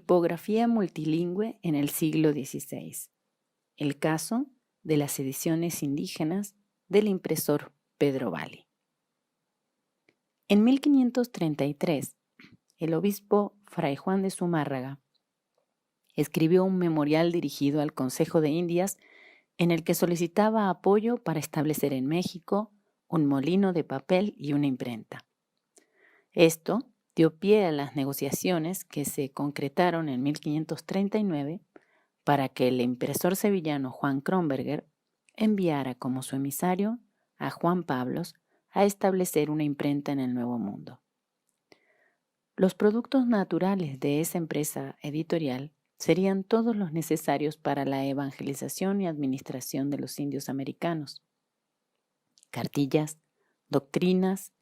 Tipografía multilingüe en el siglo XVI. El caso de las ediciones indígenas del impresor Pedro Bally. En 1533, el obispo Fray Juan de Zumárraga escribió un memorial dirigido al Consejo de Indias en el que solicitaba apoyo para establecer en México un molino de papel y una imprenta. Esto dio pie a las negociaciones que se concretaron en 1539 para que el impresor sevillano Juan Kronberger enviara como su emisario a Juan Pablos a establecer una imprenta en el Nuevo Mundo. Los productos naturales de esa empresa editorial serían todos los necesarios para la evangelización y administración de los indios americanos: cartillas, doctrinas,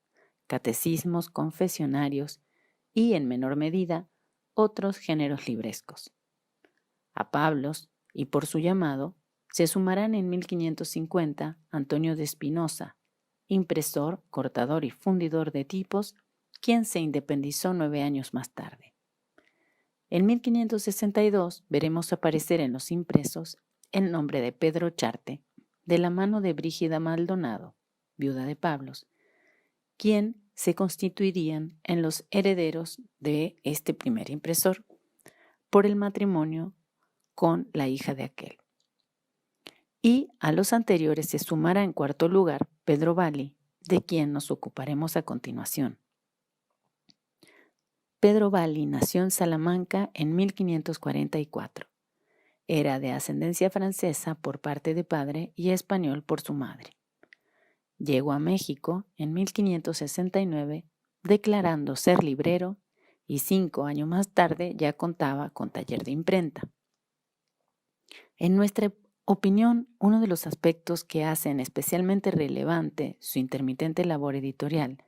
catecismos, confesionarios y, en menor medida, otros géneros librescos. A Pablos, y por su llamado, se sumarán en 1550 Antonio de Espinosa, impresor, cortador y fundidor de tipos, quien se independizó 9 años más tarde. En 1562 veremos aparecer en los impresos el nombre de Pedro Charte, de la mano de Brígida Maldonado, viuda de Pablos, quien se constituirían en los herederos de este primer impresor por el matrimonio con la hija de aquel. Y a los anteriores se sumará en cuarto lugar Pedro Bally, de quien nos ocuparemos a continuación. Pedro Bally nació en Salamanca en 1544. Era de ascendencia francesa por parte de padre y español por su madre. Llegó a México en 1569, declarando ser librero, y 5 años más tarde ya contaba con taller de imprenta. En nuestra opinión, uno de los aspectos que hacen especialmente relevante su intermitente labor editorial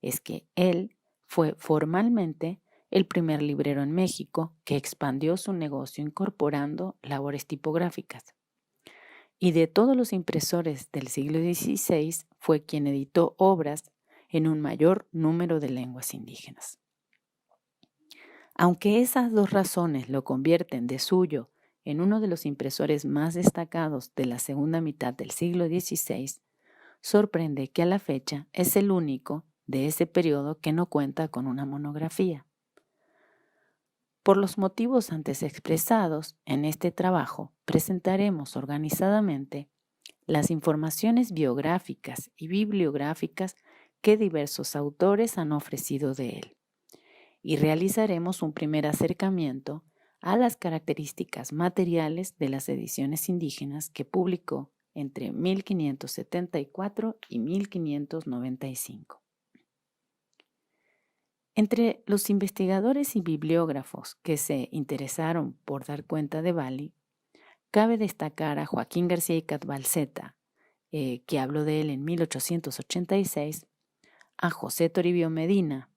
es que él fue formalmente el primer librero en México que expandió su negocio incorporando labores tipográficas. Y de todos los impresores del siglo XVI fue quien editó obras en un mayor número de lenguas indígenas. Aunque esas dos razones lo convierten de suyo en uno de los impresores más destacados de la segunda mitad del siglo XVI, sorprende que a la fecha es el único de ese periodo que no cuenta con una monografía. Por los motivos antes expresados, en este trabajo presentaremos organizadamente las informaciones biográficas y bibliográficas que diversos autores han ofrecido de él, y realizaremos un primer acercamiento a las características materiales de las ediciones indígenas que publicó entre 1574 y 1595. Entre los investigadores y bibliógrafos que se interesaron por dar cuenta de Bally, cabe destacar a Joaquín García y Cadvalzeta, que habló de él en 1886, a José Toribio Medina,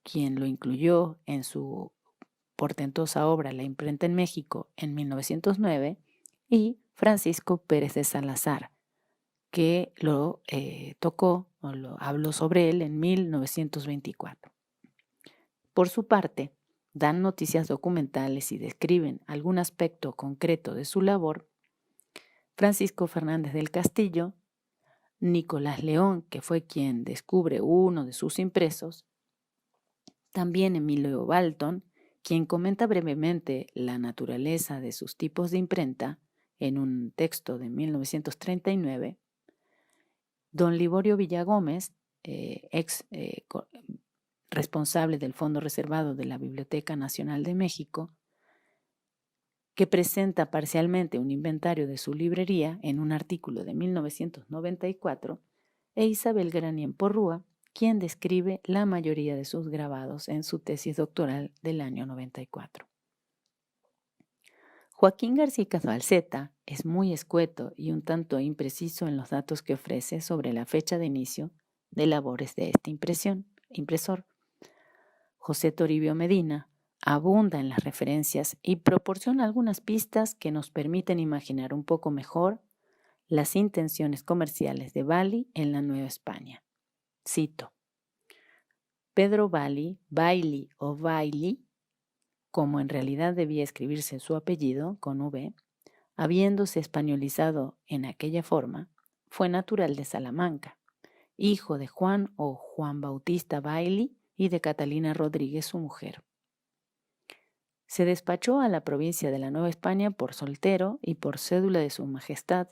quien lo incluyó en su portentosa obra La imprenta en México en 1909, y Francisco Pérez de Salazar, que lo tocó o lo habló sobre él en 1924. Por su parte, dan noticias documentales y describen algún aspecto concreto de su labor Francisco Fernández del Castillo, Nicolás León, que fue quien descubre uno de sus impresos, también Emilio Balton, quien comenta brevemente la naturaleza de sus tipos de imprenta en un texto de 1939, don Liborio Villagómez, responsable del Fondo Reservado de la Biblioteca Nacional de México, que presenta parcialmente un inventario de su librería en un artículo de 1994, e Isabel Granien Porrúa, quien describe la mayoría de sus grabados en su tesis doctoral del año 94. Joaquín García Cadvalzeta es muy escueto y un tanto impreciso en los datos que ofrece sobre la fecha de inicio de labores de este impresor. José Toribio Medina abunda en las referencias y proporciona algunas pistas que nos permiten imaginar un poco mejor las intenciones comerciales de Bally en la Nueva España. Cito: Pedro Bally, Bailey o Bailey, como en realidad debía escribirse su apellido con V, habiéndose españolizado en aquella forma, fue natural de Salamanca, hijo de Juan o Juan Bautista Bailly y de Catalina Rodríguez, su mujer. Se despachó a la provincia de la Nueva España por soltero y por cédula de su majestad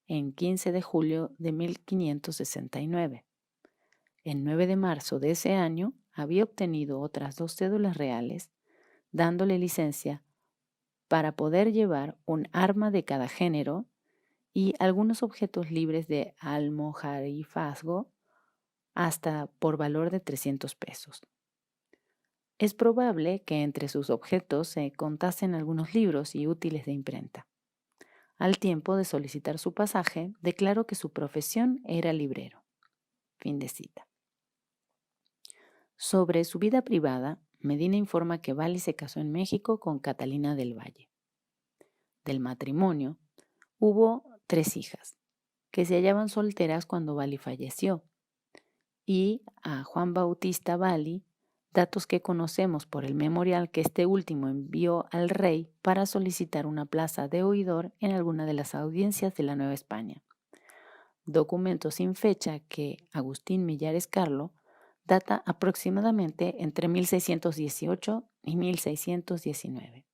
en 15 de julio de 1569. El 9 de marzo de ese año había obtenido otras 2 cédulas reales, dándole licencia para poder llevar un arma de cada género y algunos objetos libres de almojarifazgo hasta por valor de 300 pesos. Es probable que entre sus objetos se contasen algunos libros y útiles de imprenta. Al tiempo de solicitar su pasaje, declaró que su profesión era librero. Fin de cita. Sobre su vida privada, Medina informa que Bailly se casó en México con Catalina del Valle. Del matrimonio, hubo 3 hijas, que se hallaban solteras cuando Bailly falleció, y a Juan Bautista Bailly, datos que conocemos por el memorial que este último envió al rey para solicitar una plaza de oidor en alguna de las audiencias de la Nueva España. Documento sin fecha que Agustín Millares Carlo data aproximadamente entre 1618 y 1619.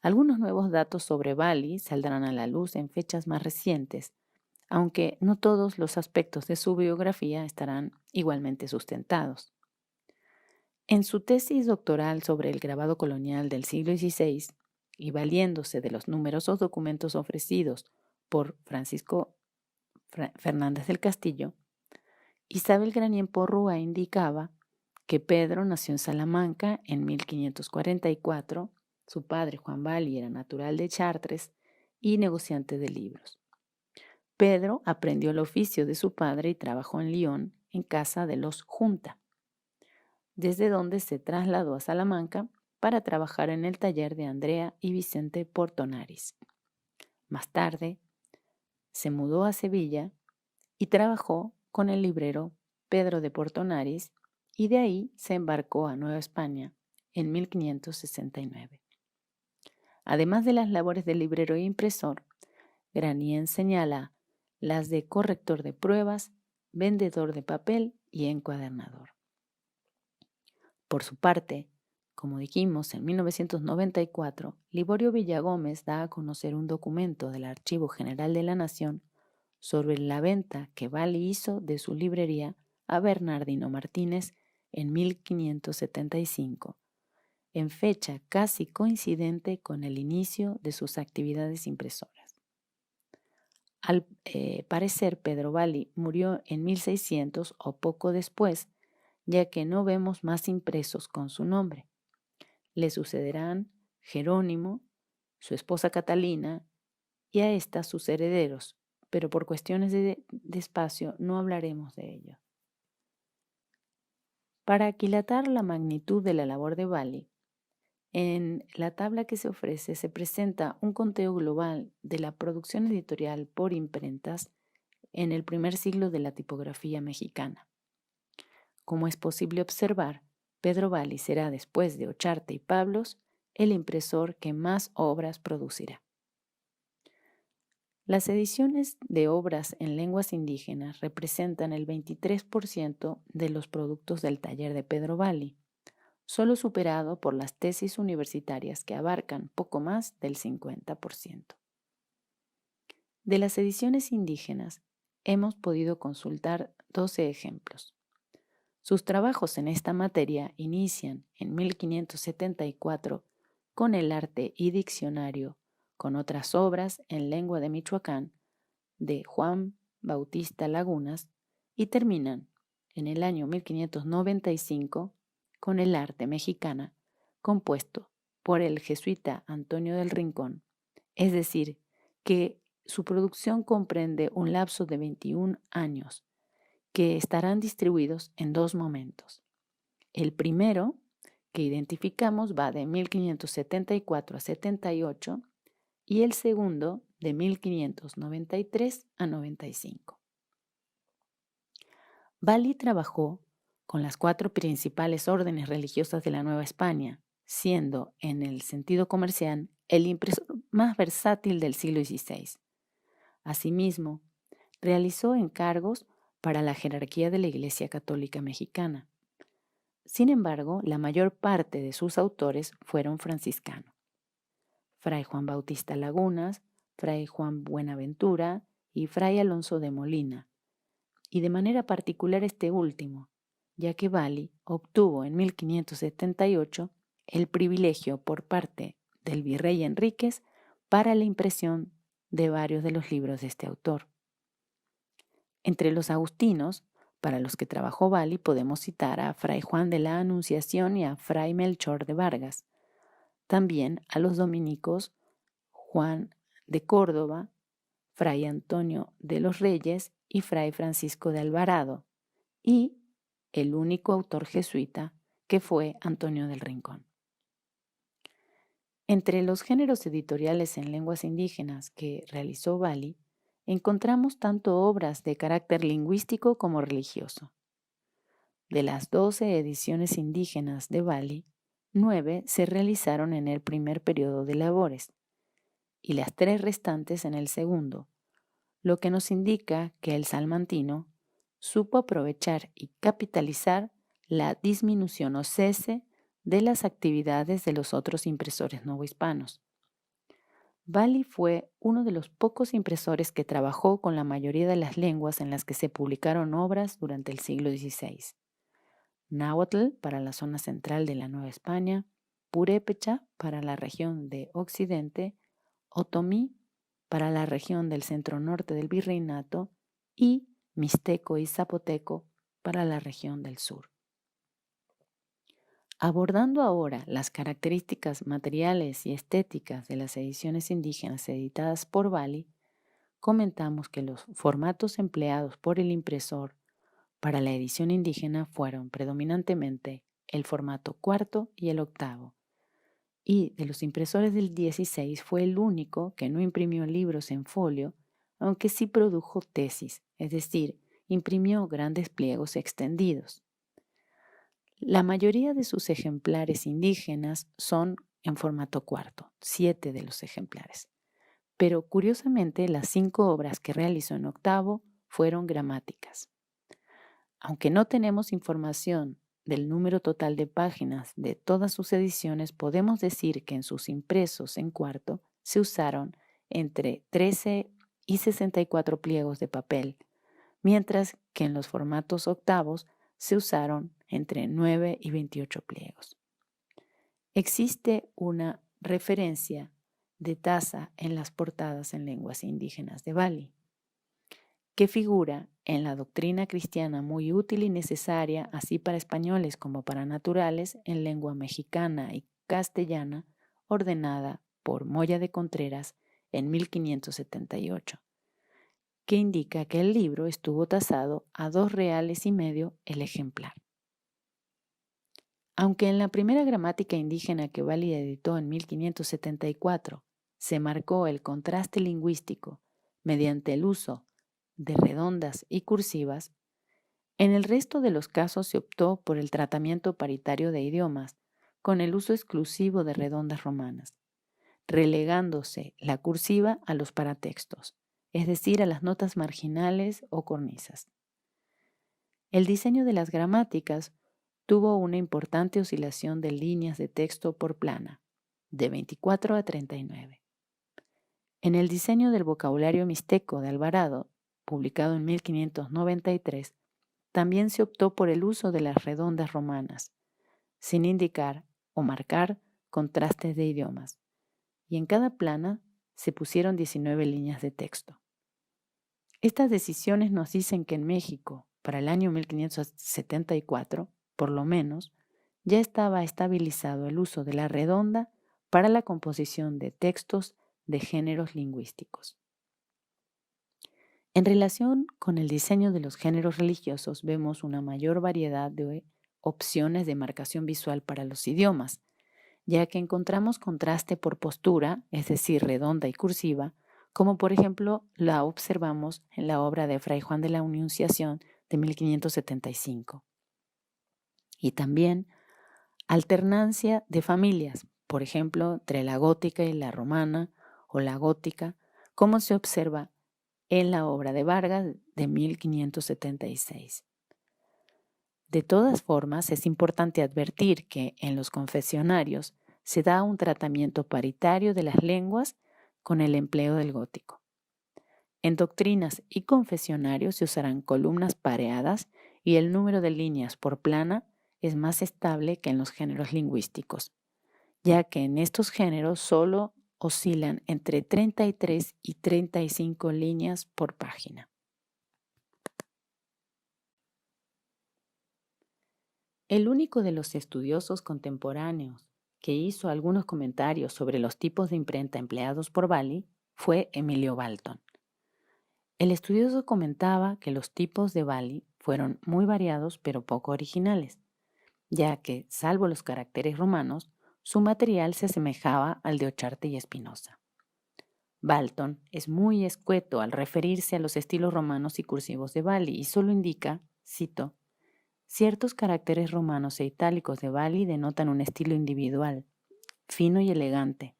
Algunos nuevos datos sobre Bailly saldrán a la luz en fechas más recientes, aunque no todos los aspectos de su biografía estarán igualmente sustentados. En su tesis doctoral sobre el grabado colonial del siglo XVI, y valiéndose de los numerosos documentos ofrecidos por Francisco Fernández del Castillo, Isabel Granier Porrúa indicaba que Pedro nació en Salamanca en 1544, su padre Juan Bailly era natural de Chartres y negociante de libros. Pedro aprendió el oficio de su padre y trabajó en Lyon, en casa de los Junta, desde donde se trasladó a Salamanca para trabajar en el taller de Andrea y Vicente Portonaris. Más tarde, se mudó a Sevilla y trabajó con el librero Pedro de Portonaris y de ahí se embarcó a Nueva España en 1569. Además de las labores de librero e impresor, Granier señala las de corrector de pruebas, vendedor de papel y encuadernador. Por su parte, como dijimos, en 1994, Liborio Villagómez da a conocer un documento del Archivo General de la Nación sobre la venta que Bailly hizo de su librería a Bernardino Martínez en 1575, en fecha casi coincidente con el inicio de sus actividades impresoras. Al parecer, Pedro Bailly murió en 1600 o poco después, ya que no vemos más impresos con su nombre. Le sucederán Jerónimo, su esposa Catalina y a esta sus herederos, pero por cuestiones de espacio no hablaremos de ello. Para aquilatar la magnitud de la labor de Bailly, en la tabla que se ofrece se presenta un conteo global de la producción editorial por imprentas en el primer siglo de la tipografía mexicana. Como es posible observar, Pedro Bailly será, después de Ocharte y Pablos, el impresor que más obras producirá. Las ediciones de obras en lenguas indígenas representan el 23% de los productos del taller de Pedro Bailly, solo superado por las tesis universitarias que abarcan poco más del 50%. De las ediciones indígenas hemos podido consultar 12 ejemplos. Sus trabajos en esta materia inician en 1574 con el arte y diccionario, con otras obras en lengua de Michoacán de Juan Bautista Lagunas, y terminan en el año 1595 con el arte mexicana compuesto por el jesuita Antonio del Rincón, es decir, que su producción comprende un lapso de 21 años, que estarán distribuidos en 2 momentos. El primero, que identificamos, va de 1574 a 78 y el segundo de 1593 a 95. Bailly trabajó con las 4 principales órdenes religiosas de la Nueva España, siendo en el sentido comercial el impresor más versátil del siglo XVI. Asimismo, realizó encargos para la jerarquía de la Iglesia Católica Mexicana. Sin embargo, la mayor parte de sus autores fueron franciscanos: Fray Juan Bautista Lagunas, Fray Juan Buenaventura y Fray Alonso de Molina, y de manera particular este último, ya que Bali obtuvo en 1578 el privilegio por parte del virrey Enríquez para la impresión de varios de los libros de este autor. Entre los agustinos, para los que trabajó Bali, podemos citar a Fray Juan de la Anunciación y a Fray Melchor de Vargas. También a los dominicos Juan de Córdoba, Fray Antonio de los Reyes y Fray Francisco de Alvarado, y el único autor jesuita, que fue Antonio del Rincón. Entre los géneros editoriales en lenguas indígenas que realizó Bali, encontramos tanto obras de carácter lingüístico como religioso. De las 12 ediciones indígenas de Bali, 9 se realizaron en el primer periodo de labores y las 3 restantes en el segundo, lo que nos indica que el salmantino supo aprovechar y capitalizar la disminución o cese de las actividades de los otros impresores novohispanos. Bali fue uno de los pocos impresores que trabajó con la mayoría de las lenguas en las que se publicaron obras durante el siglo XVI. Náhuatl para la zona central de la Nueva España, purépecha para la región de Occidente, otomí para la región del centro-norte del virreinato y mixteco y zapoteco para la región del sur. Abordando ahora las características materiales y estéticas de las ediciones indígenas editadas por Bali, comentamos que los formatos empleados por el impresor para la edición indígena fueron predominantemente el formato cuarto y el octavo, y de los impresores del 16 fue el único que no imprimió libros en folio, aunque sí produjo tesis, es decir, imprimió grandes pliegos extendidos. La mayoría de sus ejemplares indígenas son en formato cuarto, 7 de los ejemplares, pero curiosamente las 5 obras que realizó en octavo fueron gramáticas. Aunque no tenemos información del número total de páginas de todas sus ediciones, podemos decir que en sus impresos en cuarto se usaron entre 13 y 64 pliegos de papel, mientras que en los formatos octavos se usaron entre 9 y 28 pliegos. Existe una referencia de taza en las portadas en lenguas indígenas de Bali, que figura en la doctrina cristiana muy útil y necesaria, así para españoles como para naturales, en lengua mexicana y castellana, ordenada por Moya de Contreras en 1578, que indica que el libro estuvo tasado a 2,5 reales el ejemplar. Aunque en la primera gramática indígena que Bali editó en 1574 se marcó el contraste lingüístico mediante el uso de redondas y cursivas, en el resto de los casos se optó por el tratamiento paritario de idiomas, con el uso exclusivo de redondas romanas, relegándose la cursiva a los paratextos, es decir, a las notas marginales o cornisas. El diseño de las gramáticas tuvo una importante oscilación de líneas de texto por plana, de 24 a 39. En el diseño del vocabulario mixteco de Alvarado, publicado en 1593, también se optó por el uso de las redondas romanas, sin indicar o marcar contrastes de idiomas, y en cada plana se pusieron 19 líneas de texto. Estas decisiones nos dicen que en México, para el año 1574, por lo menos, ya estaba estabilizado el uso de la redonda para la composición de textos de géneros lingüísticos. En relación con el diseño de los géneros religiosos, vemos una mayor variedad de opciones de marcación visual para los idiomas, ya que encontramos contraste por postura, es decir, redonda y cursiva, como por ejemplo la observamos en la obra de Fray Juan de la Anunciación de 1575. Y también Alternancia de familias, por ejemplo, entre la gótica y la romana o la gótica, como se observa en la obra de Vargas de 1576. De todas formas, es importante advertir que en los confesionarios se da un tratamiento paritario de las lenguas con el empleo del gótico. En doctrinas y confesionarios se usarán columnas pareadas y el número de líneas por plana es más estable que en los géneros lingüísticos, ya que en estos géneros solo oscilan entre 33 y 35 líneas por página. El único de los estudiosos contemporáneos que hizo algunos comentarios sobre los tipos de imprenta empleados por Bally fue Emilio Walton. El estudioso comentaba que los tipos de Bally fueron muy variados pero poco originales, ya que, salvo los caracteres romanos, su material se asemejaba al de Ocharte y Espinosa. Walton es muy escueto al referirse a los estilos romanos y cursivos de Bally y solo indica, cito, ciertos caracteres romanos e itálicos de Bally denotan un estilo individual, fino y elegante,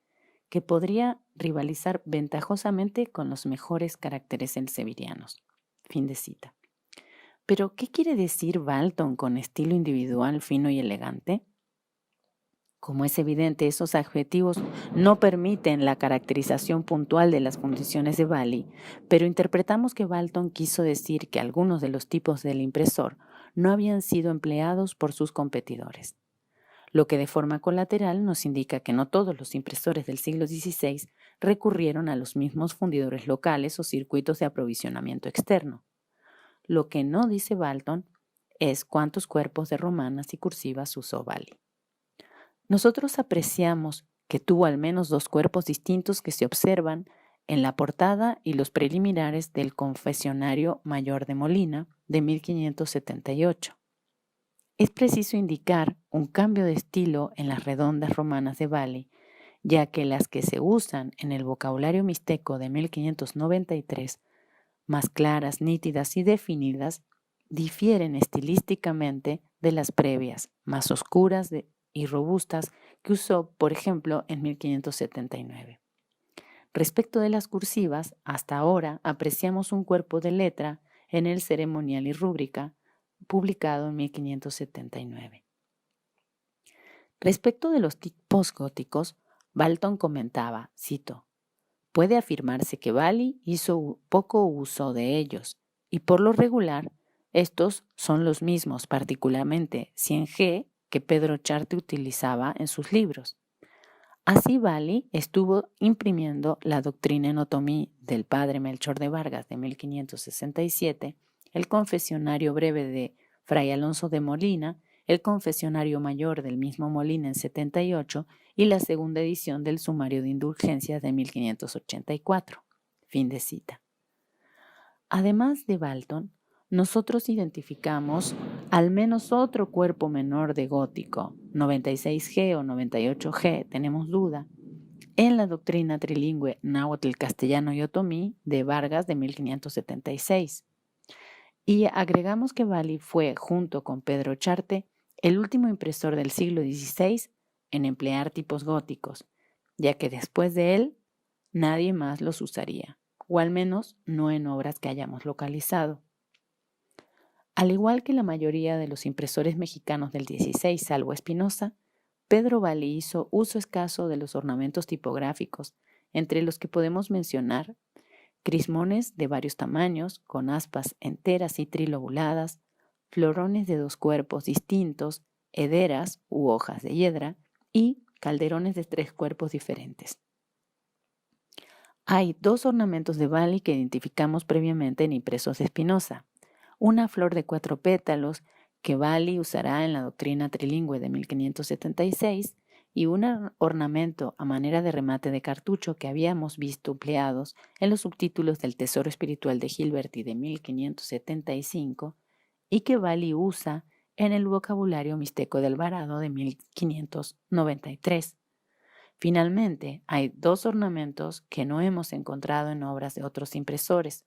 que podría rivalizar ventajosamente con los mejores caracteres elseverianos. Fin de cita. ¿Pero qué quiere decir Walton con estilo individual, fino y elegante? Como es evidente, esos adjetivos no permiten la caracterización puntual de las funciones de Bally, pero interpretamos que Walton quiso decir que algunos de los tipos del impresor no habían sido empleados por sus competidores, lo que de forma colateral nos indica que no todos los impresores del siglo XVI recurrieron a los mismos fundidores locales o circuitos de aprovisionamiento externo. Lo que no dice Walton es cuántos cuerpos de romanas y cursivas usó Bally. Nosotros apreciamos que tuvo al menos 2 cuerpos distintos que se observan en la portada y los preliminares del Confesionario Mayor de Molina de 1578. Es preciso indicar un cambio de estilo en las redondas romanas de Bally, ya que las que se usan en el vocabulario mixteco de 1593, más claras, nítidas y definidas, difieren estilísticamente de las previas, más oscuras y robustas que usó, por ejemplo, en 1579. Respecto de las cursivas, hasta ahora apreciamos un cuerpo de letra en el Ceremonial y Rúbrica, publicado en 1579. Respecto de los tipos góticos, Walton comentaba, cito, puede afirmarse que Bally hizo poco uso de ellos, y por lo regular, estos son los mismos, particularmente 100G, que Pedro Charte utilizaba en sus libros. Así Bally estuvo imprimiendo la Doctrina en Otomí del padre Melchor de Vargas de 1567, el Confesionario Breve de Fray Alonso de Molina, el Confesionario Mayor del mismo Molina en 78 y la segunda edición del Sumario de Indulgencias de 1584. Fin de cita. Además de Walton, nosotros identificamos al menos otro cuerpo menor de gótico, 96G o 98G, tenemos duda, en la doctrina trilingüe náhuatl, castellano y otomí de Vargas de 1576. Y agregamos que Bally fue, junto con Pedro Charte, el último impresor del siglo XVI en emplear tipos góticos, ya que después de él nadie más los usaría, o al menos no en obras que hayamos localizado. Al igual que la mayoría de los impresores mexicanos del XVI, salvo Espinosa, Pedro Bally hizo uso escaso de los ornamentos tipográficos, entre los que podemos mencionar crismones de varios tamaños, con aspas enteras y trilobuladas, florones de 2 cuerpos distintos, hederas u hojas de hiedra y calderones de 3 cuerpos diferentes. Hay 2 ornamentos de Bally que identificamos previamente en impresos de Espinosa. Una flor de 4 pétalos que Bally usará en la doctrina trilingüe de 1576 y un ornamento a manera de remate de cartucho que habíamos visto empleados en los subtítulos del Tesoro Espiritual de Gilberti de 1575 y que Bally usa en el vocabulario mixteco de Alvarado de 1593. Finalmente, hay 2 ornamentos que no hemos encontrado en obras de otros impresores.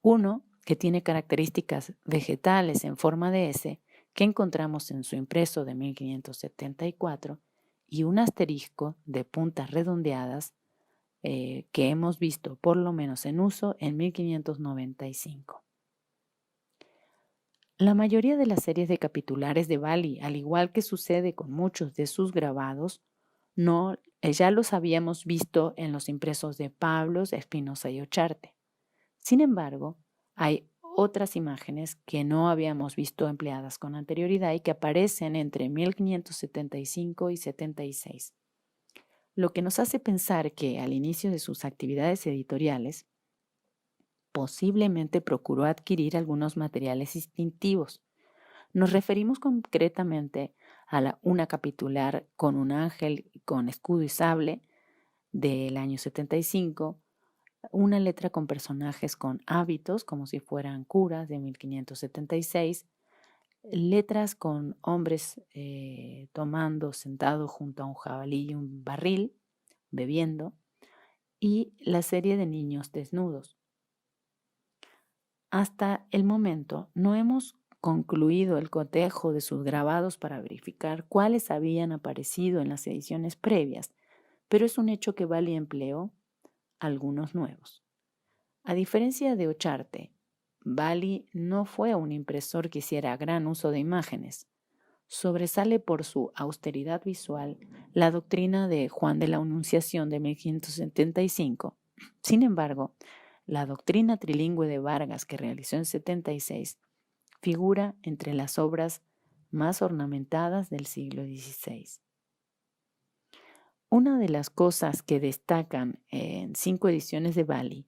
Uno que tiene características vegetales en forma de S, que encontramos en su impreso de 1574 y un asterisco de puntas redondeadas que hemos visto por lo menos en uso en 1595. La mayoría de las series de capitulares de Bali, al igual que sucede con muchos de sus grabados, ya los habíamos visto en los impresos de Pablos, Espinosa y Ocharte. Sin embargo, hay otras imágenes que no habíamos visto empleadas con anterioridad y que aparecen entre 1575 y 76, lo que nos hace pensar que al inicio de sus actividades editoriales, posiblemente procuró adquirir algunos materiales distintivos. Nos referimos concretamente a una capitular con un ángel con escudo y sable del año 75, una letra con personajes con hábitos como si fueran curas de 1576, letras con hombres tomando sentados junto a un jabalí y un barril, bebiendo, y la serie de niños desnudos. Hasta el momento no hemos concluido el cotejo de sus grabados para verificar cuáles habían aparecido en las ediciones previas, pero es un hecho que Bali empleó algunos nuevos. A diferencia de Ocharte, Bali no fue un impresor que hiciera gran uso de imágenes. Sobresale por su austeridad visual la doctrina de Juan de la Anunciación de 1575. Sin embargo, la doctrina trilingüe de Vargas que realizó en 76 figura entre las obras más ornamentadas del siglo XVI. Una de las cosas que destacan en 5 ediciones de Bali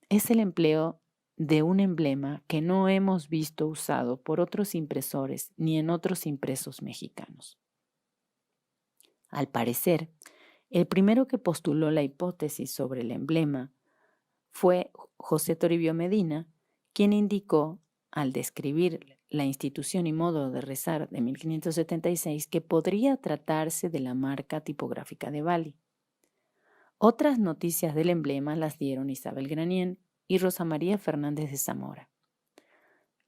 es el empleo de un emblema que no hemos visto usado por otros impresores ni en otros impresos mexicanos. Al parecer, el primero que postuló la hipótesis sobre el emblema fue José Toribio Medina, quien indicó, al describir la institución y modo de rezar de 1576, que podría tratarse de la marca tipográfica de Bali. Otras noticias del emblema las dieron Isabel Granién y Rosa María Fernández de Zamora.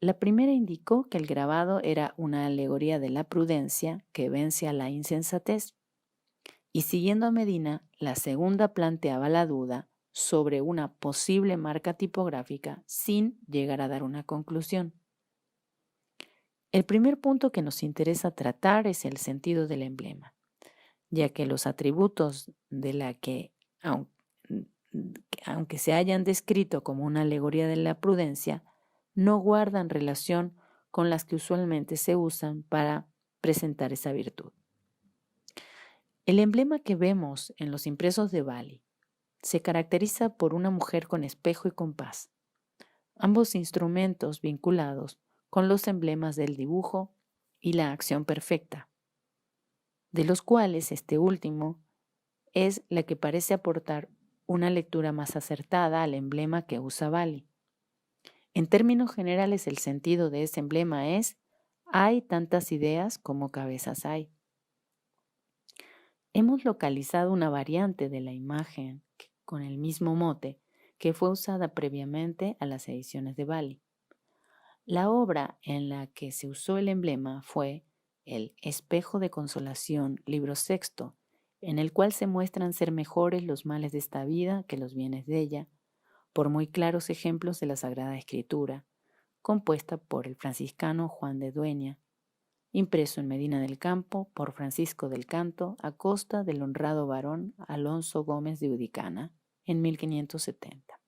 La primera indicó que el grabado era una alegoría de la prudencia que vence a la insensatez, y siguiendo a Medina, la segunda planteaba la duda sobre una posible marca tipográfica sin llegar a dar una conclusión. El primer punto que nos interesa tratar es el sentido del emblema, ya que los atributos de la que, aunque se hayan descrito como una alegoría de la prudencia, no guardan relación con las que usualmente se usan para presentar esa virtud. El emblema que vemos en los impresos de Bali se caracteriza por una mujer con espejo y compás, ambos instrumentos vinculados con los emblemas del dibujo y la acción perfecta, de los cuales este último es la que parece aportar una lectura más acertada al emblema que usa Bali. En términos generales, el sentido de ese emblema es: hay tantas ideas como cabezas hay. Hemos localizado una variante de la imagen con el mismo mote que fue usada previamente a las ediciones de Bali. La obra en la que se usó el emblema fue El Espejo de Consolación, libro sexto, en el cual se muestran ser mejores los males de esta vida que los bienes de ella, por muy claros ejemplos de la Sagrada Escritura, compuesta por el franciscano Juan de Dueña, impreso en Medina del Campo por Francisco del Canto a costa del honrado varón Alonso Gómez de Udicana en 1570.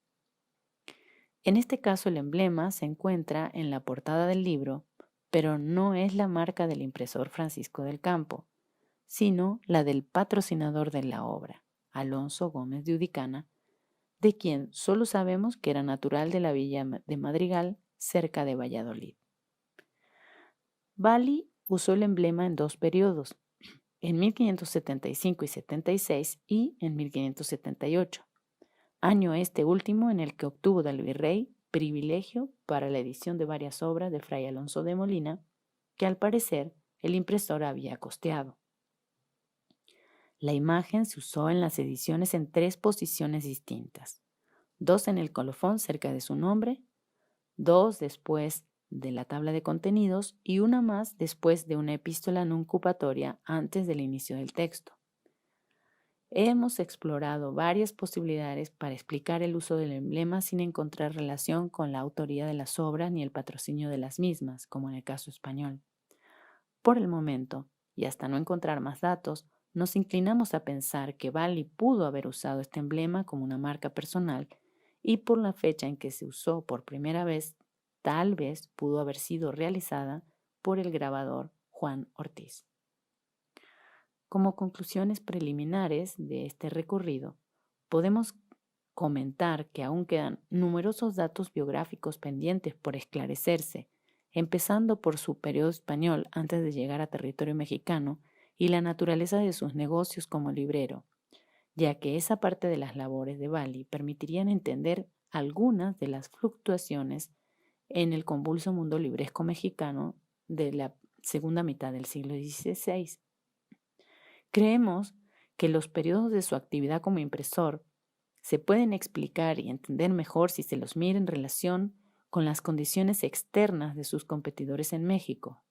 En este caso el emblema se encuentra en la portada del libro, pero no es la marca del impresor Francisco del Campo, sino la del patrocinador de la obra, Alonso Gómez de Udicana, de quien solo sabemos que era natural de la villa de Madrigal, cerca de Valladolid. Bali usó el emblema en 2 periodos, en 1575 y 76 y en 1578, año este último en el que obtuvo del virrey privilegio para la edición de varias obras de Fray Alonso de Molina, que al parecer el impresor había costeado. La imagen se usó en las ediciones en 3 posiciones distintas: 2 en el colofón cerca de su nombre, 2 después de la tabla de contenidos y una más después de una epístola nuncupatoria antes del inicio del texto. Hemos explorado varias posibilidades para explicar el uso del emblema sin encontrar relación con la autoría de las obras ni el patrocinio de las mismas, como en el caso español. Por el momento, y hasta no encontrar más datos, nos inclinamos a pensar que Bali pudo haber usado este emblema como una marca personal y por la fecha en que se usó por primera vez, tal vez pudo haber sido realizada por el grabador Juan Ortiz. Como conclusiones preliminares de este recorrido, podemos comentar que aún quedan numerosos datos biográficos pendientes por esclarecerse, empezando por su periodo español antes de llegar a territorio mexicano y la naturaleza de sus negocios como librero, ya que esa parte de las labores de Bali permitirían entender algunas de las fluctuaciones en el convulso mundo libresco mexicano de la segunda mitad del siglo XVI. Creemos que los periodos de su actividad como impresor se pueden explicar y entender mejor si se los mira en relación con las condiciones externas de sus competidores en México,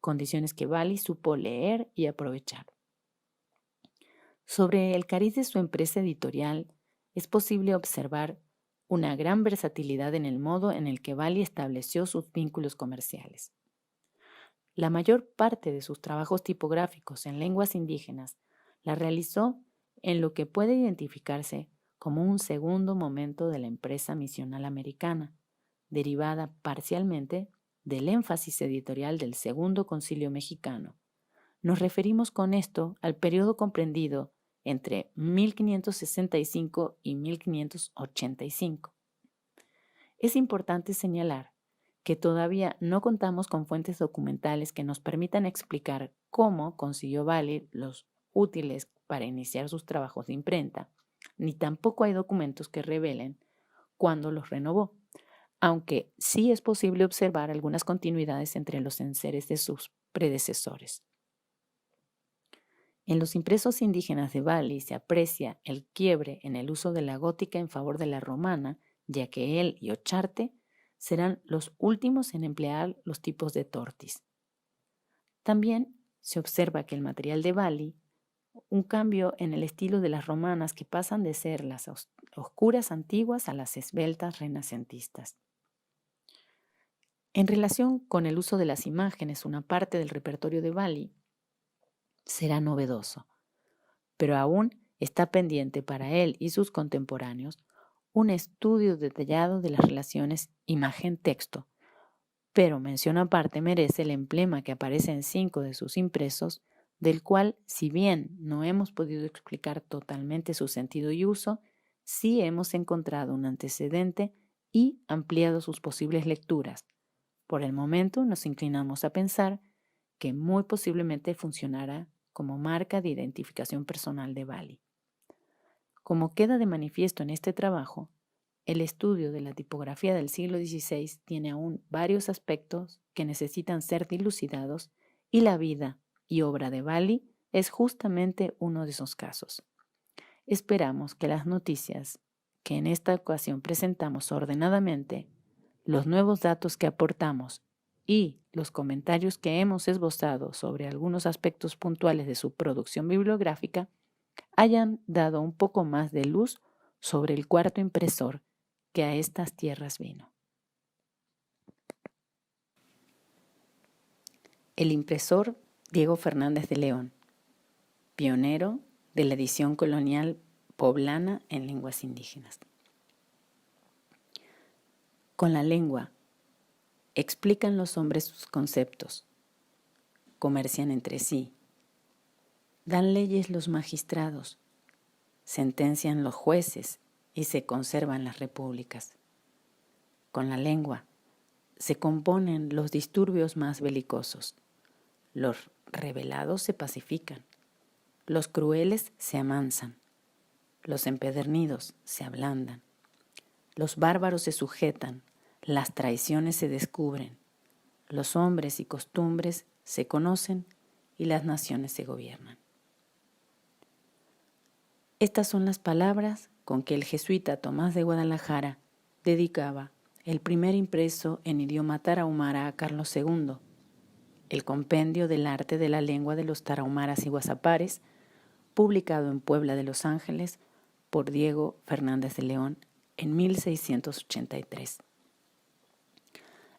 condiciones que Bali supo leer y aprovechar. Sobre el cariz de su empresa editorial, es posible observar una gran versatilidad en el modo en el que Bali estableció sus vínculos comerciales. La mayor parte de sus trabajos tipográficos en lenguas indígenas la realizó en lo que puede identificarse como un segundo momento de la empresa misional americana, derivada parcialmente del énfasis editorial del Segundo Concilio Mexicano. Nos referimos con esto al periodo comprendido entre 1565 y 1585. Es importante señalar que todavía no contamos con fuentes documentales que nos permitan explicar cómo consiguió Bali los útiles para iniciar sus trabajos de imprenta, ni tampoco hay documentos que revelen cuándo los renovó, aunque sí es posible observar algunas continuidades entre los enseres de sus predecesores. En los impresos indígenas de Bali se aprecia el quiebre en el uso de la gótica en favor de la romana, ya que él y Ocharte serán los últimos en emplear los tipos de tortis. También se observa que el material de Bali, un cambio en el estilo de las romanas que pasan de ser las oscuras antiguas a las esbeltas renacentistas. En relación con el uso de las imágenes, una parte del repertorio de Bali será novedoso, pero aún está pendiente para él y sus contemporáneos un estudio detallado de las relaciones imagen-texto, pero mención aparte merece el emblema que aparece en 5 de sus impresos, del cual, si bien no hemos podido explicar totalmente su sentido y uso, sí hemos encontrado un antecedente y ampliado sus posibles lecturas. Por el momento nos inclinamos a pensar que muy posiblemente funcionará como marca de identificación personal de Bali. Como queda de manifiesto en este trabajo, el estudio de la tipografía del siglo XVI tiene aún varios aspectos que necesitan ser dilucidados y la vida y obra de Bali es justamente uno de esos casos. Esperamos que las noticias que en esta ocasión presentamos ordenadamente, los nuevos datos que aportamos y los comentarios que hemos esbozado sobre algunos aspectos puntuales de su producción bibliográfica hayan dado un poco más de luz sobre el cuarto impresor que a estas tierras vino. El impresor Diego Fernández de León, pionero de la edición colonial poblana en lenguas indígenas. Con la lengua explican los hombres sus conceptos, comercian entre sí, dan leyes los magistrados, sentencian los jueces y se conservan las repúblicas. Con la lengua se componen los disturbios más belicosos, los rebelados se pacifican, los crueles se amansan, los empedernidos se ablandan, los bárbaros se sujetan, las traiciones se descubren, los hombres y costumbres se conocen y las naciones se gobiernan. Estas son las palabras con que el jesuita Tomás de Guadalajara dedicaba el primer impreso en idioma tarahumara a Carlos II, el Compendio del Arte de la Lengua de los Tarahumaras y Guasapares, publicado en Puebla de Los Ángeles por Diego Fernández de León en 1683.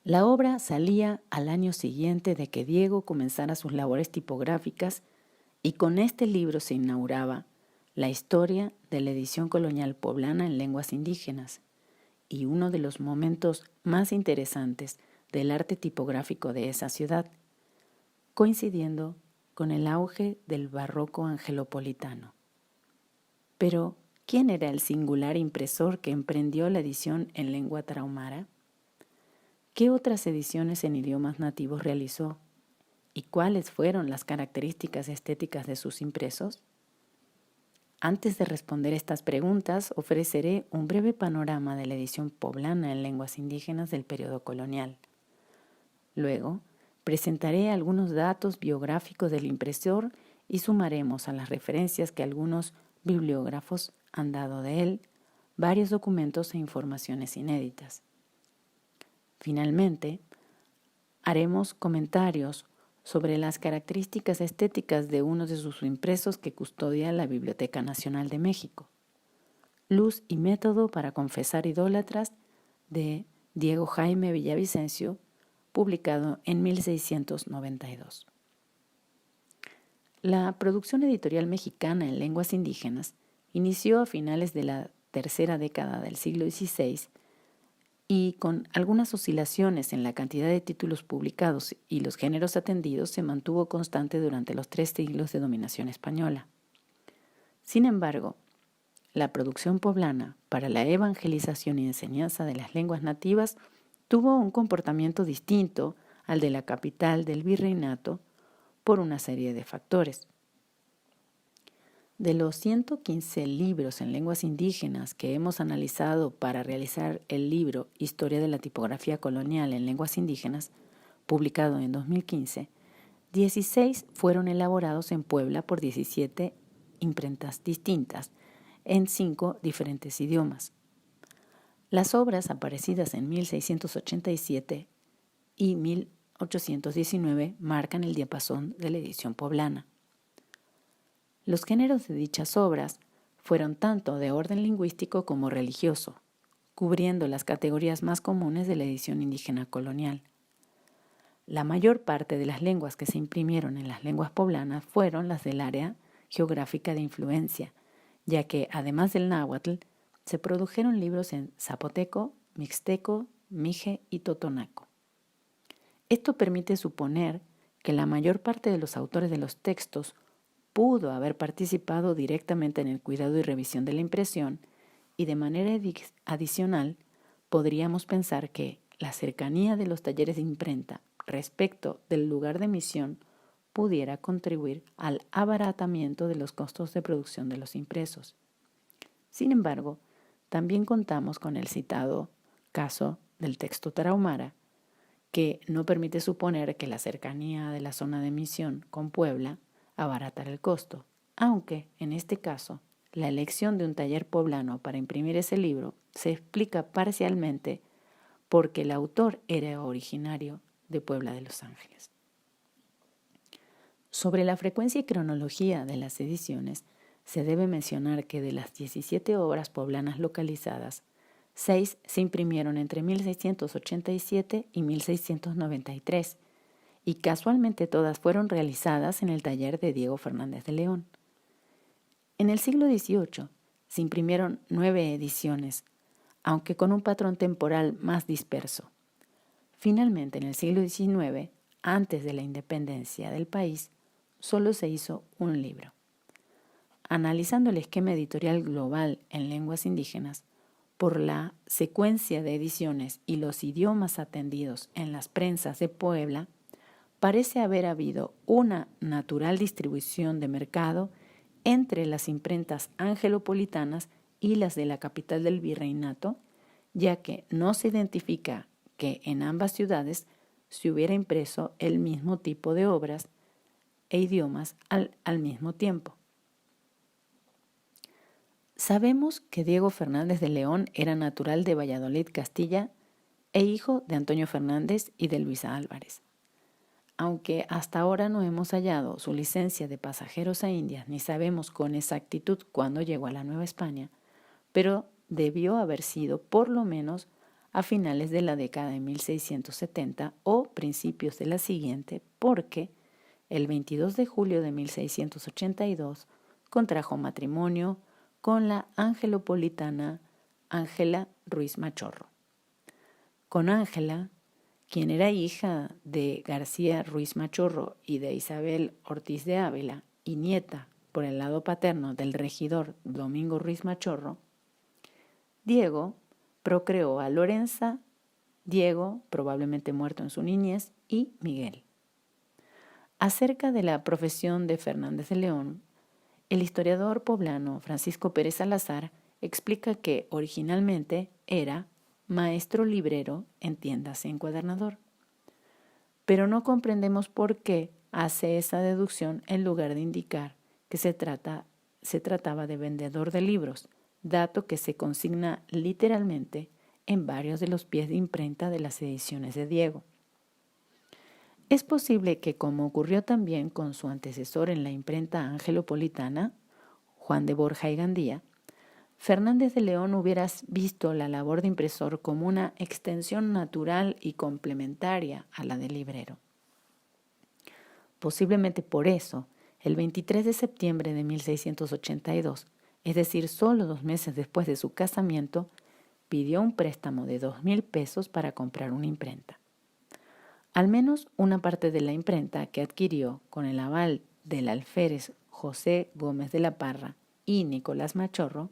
La obra salía al año siguiente de que Diego comenzara sus labores tipográficas y con este libro se inauguraba la historia de la edición colonial poblana en lenguas indígenas y uno de los momentos más interesantes del arte tipográfico de esa ciudad, coincidiendo con el auge del barroco angelopolitano. Pero, ¿quién era el singular impresor que emprendió la edición en lengua tarahumara? ¿Qué otras ediciones en idiomas nativos realizó? ¿Y cuáles fueron las características estéticas de sus impresos? Antes de responder estas preguntas, ofreceré un breve panorama de la edición poblana en lenguas indígenas del periodo colonial. Luego, presentaré algunos datos biográficos del impresor y sumaremos a las referencias que algunos bibliógrafos han dado de él varios documentos e informaciones inéditas. Finalmente, haremos comentarios sobre las características estéticas de uno de sus impresos que custodia la Biblioteca Nacional de México, Luz y Método para Confesar Idólatras, de Diego Jaime Villavicencio, publicado en 1692. La producción editorial mexicana en lenguas indígenas inició a finales de la tercera década del siglo XVI y con algunas oscilaciones en la cantidad de títulos publicados y los géneros atendidos se mantuvo constante durante los 3 siglos de dominación española. Sin embargo, la producción poblana para la evangelización y enseñanza de las lenguas nativas tuvo un comportamiento distinto al de la capital del virreinato por una serie de factores. De los 115 libros en lenguas indígenas que hemos analizado para realizar el libro Historia de la Tipografía Colonial en Lenguas Indígenas, publicado en 2015, 16 fueron elaborados en Puebla por 17 imprentas distintas, en 5 diferentes idiomas. Las obras aparecidas en 1687 y 1819 marcan el diapasón de la edición poblana. Los géneros de dichas obras fueron tanto de orden lingüístico como religioso, cubriendo las categorías más comunes de la edición indígena colonial. La mayor parte de las lenguas que se imprimieron en las lenguas poblanas fueron las del área geográfica de influencia, ya que, además del náhuatl, se produjeron libros en zapoteco, mixteco, mije y totonaco. Esto permite suponer que la mayor parte de los autores de los textos pudo haber participado directamente en el cuidado y revisión de la impresión y de manera adicional podríamos pensar que la cercanía de los talleres de imprenta respecto del lugar de emisión pudiera contribuir al abaratamiento de los costos de producción de los impresos. Sin embargo, también contamos con el citado caso del texto tarahumara, que no permite suponer que la cercanía de la zona de emisión con Puebla abaratar el costo, aunque en este caso la elección de un taller poblano para imprimir ese libro se explica parcialmente porque el autor era originario de Puebla de Los Ángeles. Sobre la frecuencia y cronología de las ediciones, se debe mencionar que de las 17 obras poblanas localizadas, 6 se imprimieron entre 1687 y 1693, y casualmente todas fueron realizadas en el taller de Diego Fernández de León. En el siglo XVIII se imprimieron 9 ediciones, aunque con un patrón temporal más disperso. Finalmente, en el siglo XIX, antes de la independencia del país, solo se hizo un libro. Analizando el esquema editorial global en lenguas indígenas, por la secuencia de ediciones y los idiomas atendidos en las prensas de Puebla, parece haber habido una natural distribución de mercado entre las imprentas angelopolitanas y las de la capital del virreinato, ya que no se identifica que en ambas ciudades se hubiera impreso el mismo tipo de obras e idiomas al mismo tiempo. Sabemos que Diego Fernández de León era natural de Valladolid, Castilla, e hijo de Antonio Fernández y de Luisa Álvarez. Aunque hasta ahora no hemos hallado su licencia de pasajeros a Indias ni sabemos con exactitud cuándo llegó a la Nueva España, pero debió haber sido por lo menos a finales de la década de 1670 o principios de la siguiente, porque el 22 de julio de 1682 contrajo matrimonio con la angelopolitana Ángela Ruiz Machorro. Con Ángela, quien era hija de García Ruiz Machorro y de Isabel Ortiz de Ávila y nieta por el lado paterno del regidor Domingo Ruiz Machorro, Diego procreó a Lorenza, Diego, probablemente muerto en su niñez, y Miguel. Acerca de la profesión de Fernández de León, el historiador poblano Francisco Pérez Salazar explica que originalmente era maestro librero, entiéndase encuadernador. Pero no comprendemos por qué hace esa deducción en lugar de indicar que se trataba de vendedor de libros, dato que se consigna literalmente en varios de los pies de imprenta de las ediciones de Diego. Es posible que, como ocurrió también con su antecesor en la imprenta angelopolitana, Juan de Borja y Gandía, Fernández de León hubiera visto la labor de impresor como una extensión natural y complementaria a la del librero. Posiblemente por eso, el 23 de septiembre de 1682, es decir, solo 2 meses después de su casamiento, pidió un préstamo de 2,000 pesos para comprar una imprenta. Al menos una parte de la imprenta que adquirió con el aval del alférez José Gómez de la Parra y Nicolás Machorro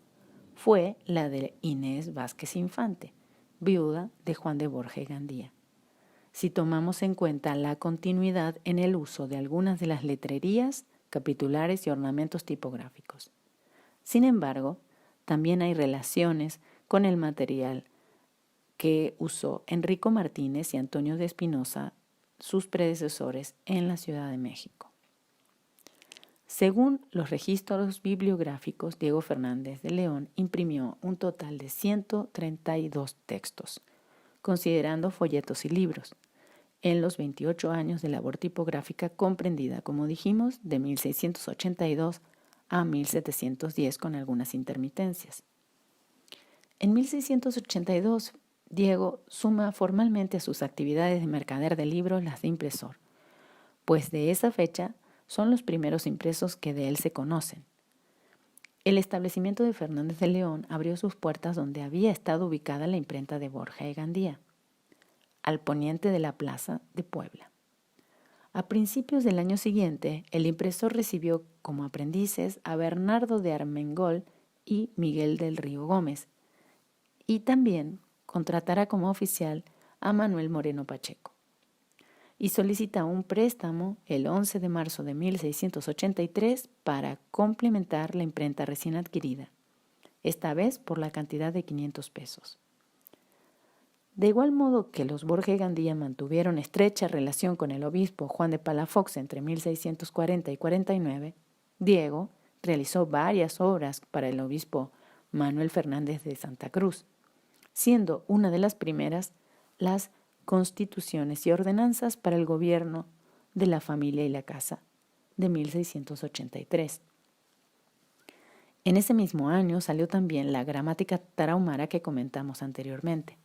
fue la de Inés Vázquez Infante, viuda de Juan de Borja y Gandía, si tomamos en cuenta la continuidad en el uso de algunas de las letrerías, capitulares y ornamentos tipográficos. Sin embargo, también hay relaciones con el material que usó Enrico Martínez y Antonio de Espinosa, sus predecesores en la Ciudad de México. Según los registros bibliográficos, Diego Fernández de León imprimió un total de 132 textos, considerando folletos y libros, en los 28 años de labor tipográfica comprendida, como dijimos, de 1682 a 1710 con algunas intermitencias. En 1682, Diego suma formalmente a sus actividades de mercader de libros las de impresor, pues de esa fecha son los primeros impresos que de él se conocen. El establecimiento de Fernández de León abrió sus puertas donde había estado ubicada la imprenta de Borja y Gandía, al poniente de la plaza de Puebla. A principios del año siguiente, el impresor recibió como aprendices a Bernardo de Armengol y Miguel del Río Gómez, y también contratará como oficial a Manuel Moreno Pacheco. Y solicita un préstamo el 11 de marzo de 1683 para complementar la imprenta recién adquirida, esta vez por la cantidad de 500 pesos. De igual modo que los Borja y Gandía mantuvieron estrecha relación con el obispo Juan de Palafox entre 1640 y 49, Diego realizó varias obras para el obispo Manuel Fernández de Santa Cruz, siendo una de las primeras las constituciones y ordenanzas para el gobierno de la familia y la casa de 1683. En ese mismo año salió también la gramática tarahumara que comentamos anteriormente.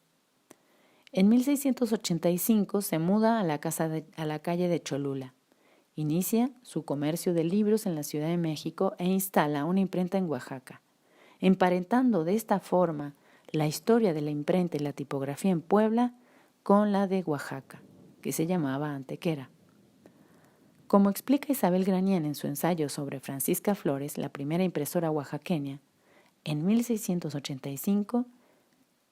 En 1685 se muda a la calle de Cholula, inicia su comercio de libros en la Ciudad de México e instala una imprenta en Oaxaca, emparentando de esta forma la historia de la imprenta y la tipografía en Puebla con la de Oaxaca, que se llamaba Antequera. Como explica Isabel Granién en su ensayo sobre Francisca Flores, la primera impresora oaxaqueña, en 1685,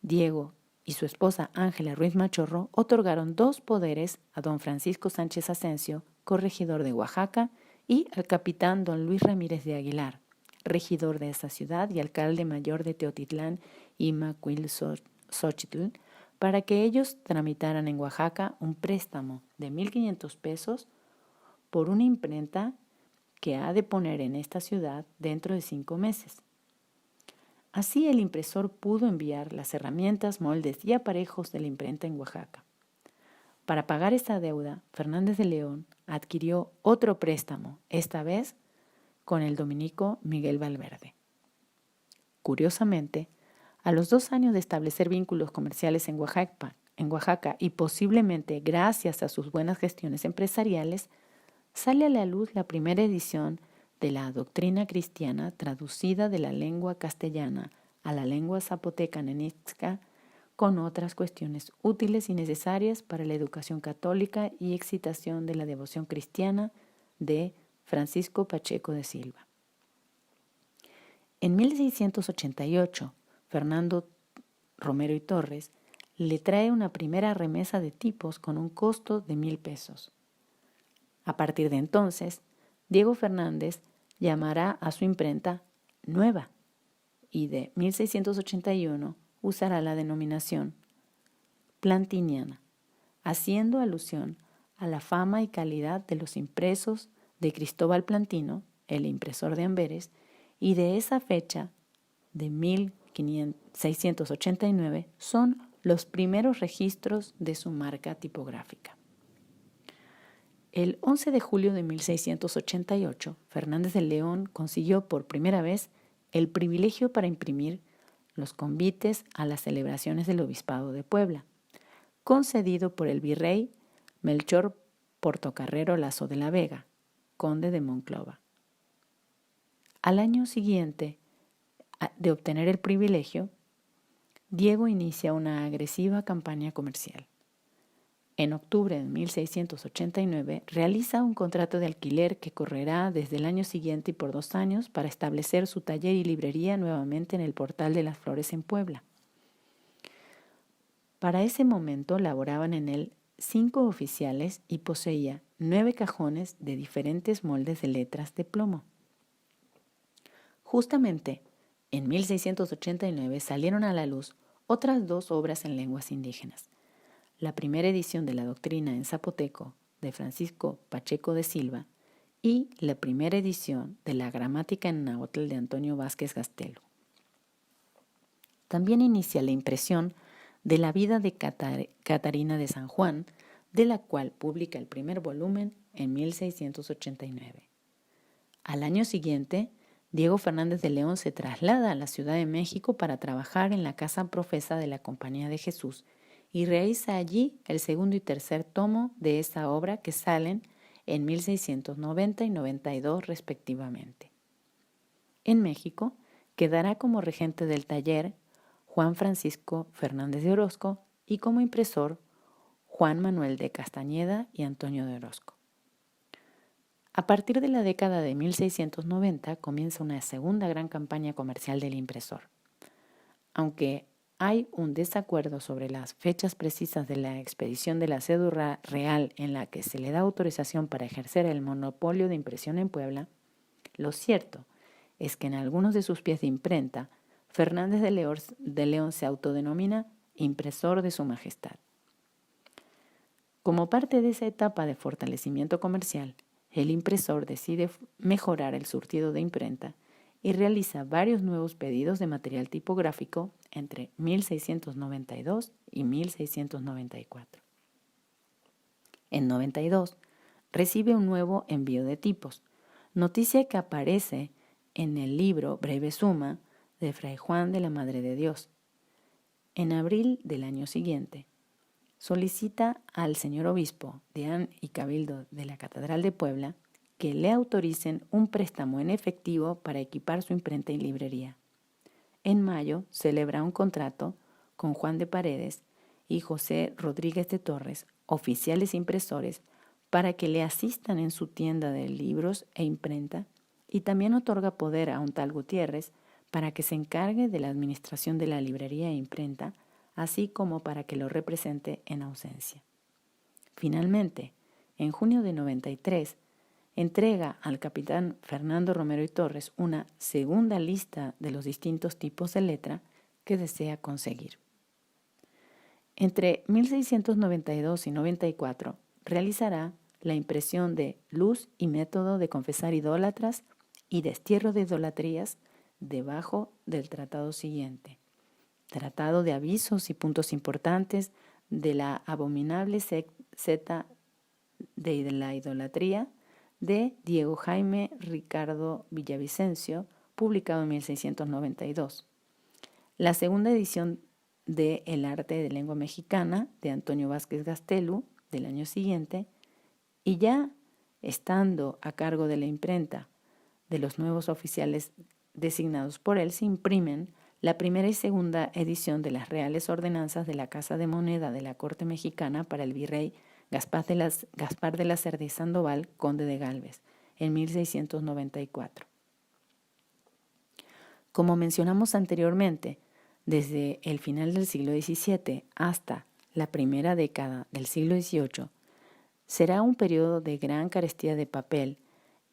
Diego y su esposa Ángela Ruiz Machorro otorgaron 2 poderes a don Francisco Sánchez Asensio, corregidor de Oaxaca, y al capitán don Luis Ramírez de Aguilar, regidor de esa ciudad y alcalde mayor de Teotitlán y Macuilxóchitl, para que ellos tramitaran en Oaxaca un préstamo de 1,500 pesos por una imprenta que ha de poner en esta ciudad dentro de 5 meses. Así el impresor pudo enviar las herramientas, moldes y aparejos de la imprenta en Oaxaca. Para pagar esta deuda, Fernández de León adquirió otro préstamo, esta vez con el dominico Miguel Valverde. Curiosamente, a los 2 años de establecer vínculos comerciales en Oaxaca y posiblemente gracias a sus buenas gestiones empresariales, sale a la luz la primera edición de la Doctrina Cristiana traducida de la lengua castellana a la lengua zapoteca nenixca, con otras cuestiones útiles y necesarias para la educación católica y excitación de la devoción cristiana, de Francisco Pacheco de Silva. En 1688, Fernando Romero y Torres le trae una primera remesa de tipos con un costo de 1,000 pesos. A partir de entonces, Diego Fernández llamará a su imprenta Nueva y de 1681 usará la denominación plantiniana, haciendo alusión a la fama y calidad de los impresos de Cristóbal Plantino, el impresor de Amberes, y de esa fecha de 1689 son los primeros registros de su marca tipográfica. El 11 de julio de 1688, Fernández de León consiguió por primera vez el privilegio para imprimir los convites a las celebraciones del Obispado de Puebla, concedido por el virrey Melchor Portocarrero Lazo de la Vega, conde de Monclova. Al año siguiente de obtener el privilegio, Diego inicia una agresiva campaña comercial. En octubre de 1689 realiza un contrato de alquiler que correrá desde el año siguiente y por 2 años para establecer su taller y librería nuevamente en el Portal de las Flores en Puebla. Para ese momento laboraban en él 5 oficiales y poseía 9 cajones de diferentes moldes de letras de plomo. Justamente en 1689 salieron a la luz otras 2 obras en lenguas indígenas. La primera edición de la Doctrina en zapoteco de Francisco Pacheco de Silva y la primera edición de la Gramática en náhuatl de Antonio Vázquez Gastelo. También inicia la impresión de la vida de Catarina de San Juan, de la cual publica el primer volumen en 1689. Al año siguiente, Diego Fernández de León se traslada a la Ciudad de México para trabajar en la Casa Profesa de la Compañía de Jesús y realiza allí el segundo y tercer tomo de esta obra que salen en 1690 y 92 respectivamente. En México quedará como regente del taller Juan Francisco Fernández de Orozco y como impresor Juan Manuel de Castañeda y Antonio de Orozco. A partir de la década de 1690 comienza una segunda gran campaña comercial del impresor. Aunque hay un desacuerdo sobre las fechas precisas de la expedición de la cédula real en la que se le da autorización para ejercer el monopolio de impresión en Puebla, lo cierto es que en algunos de sus pies de imprenta, Fernández de León se autodenomina impresor de su majestad. Como parte de esa etapa de fortalecimiento comercial, el impresor decide mejorar el surtido de imprenta y realiza varios nuevos pedidos de material tipográfico entre 1692 y 1694. En 92 recibe un nuevo envío de tipos, noticia que aparece en el libro Breve Suma de Fray Juan de la Madre de Dios. En abril del año siguiente, solicita al señor obispo, deán y cabildo de la Catedral de Puebla que le autoricen un préstamo en efectivo para equipar su imprenta y librería. En mayo celebra un contrato con Juan de Paredes y José Rodríguez de Torres, oficiales impresores, para que le asistan en su tienda de libros e imprenta, y también otorga poder a un tal Gutiérrez para que se encargue de la administración de la librería e imprenta, así como para que lo represente en ausencia. Finalmente, en junio de 93, entrega al capitán Fernando Romero y Torres una segunda lista de los distintos tipos de letra que desea conseguir. Entre 1692 y 94 realizará la impresión de Luz y método de confesar idólatras y Destierro de idolatrías debajo del tratado siguiente: Tratado de avisos y puntos importantes de la abominable secta de la idolatría de Diego Jaime Ricardo Villavicencio, publicado en 1692. La segunda edición de El arte de lengua mexicana de Antonio Vázquez Gastelu, del año siguiente, y ya estando a cargo de la imprenta de los nuevos oficiales designados por él, se imprimen la primera y segunda edición de las Reales Ordenanzas de la Casa de Moneda de la Corte Mexicana para el virrey Gaspar de la Cerda y Sandoval, conde de Gálvez, en 1694. Como mencionamos anteriormente, desde el final del siglo XVII hasta la primera década del siglo XVIII, será un periodo de gran carestía de papel,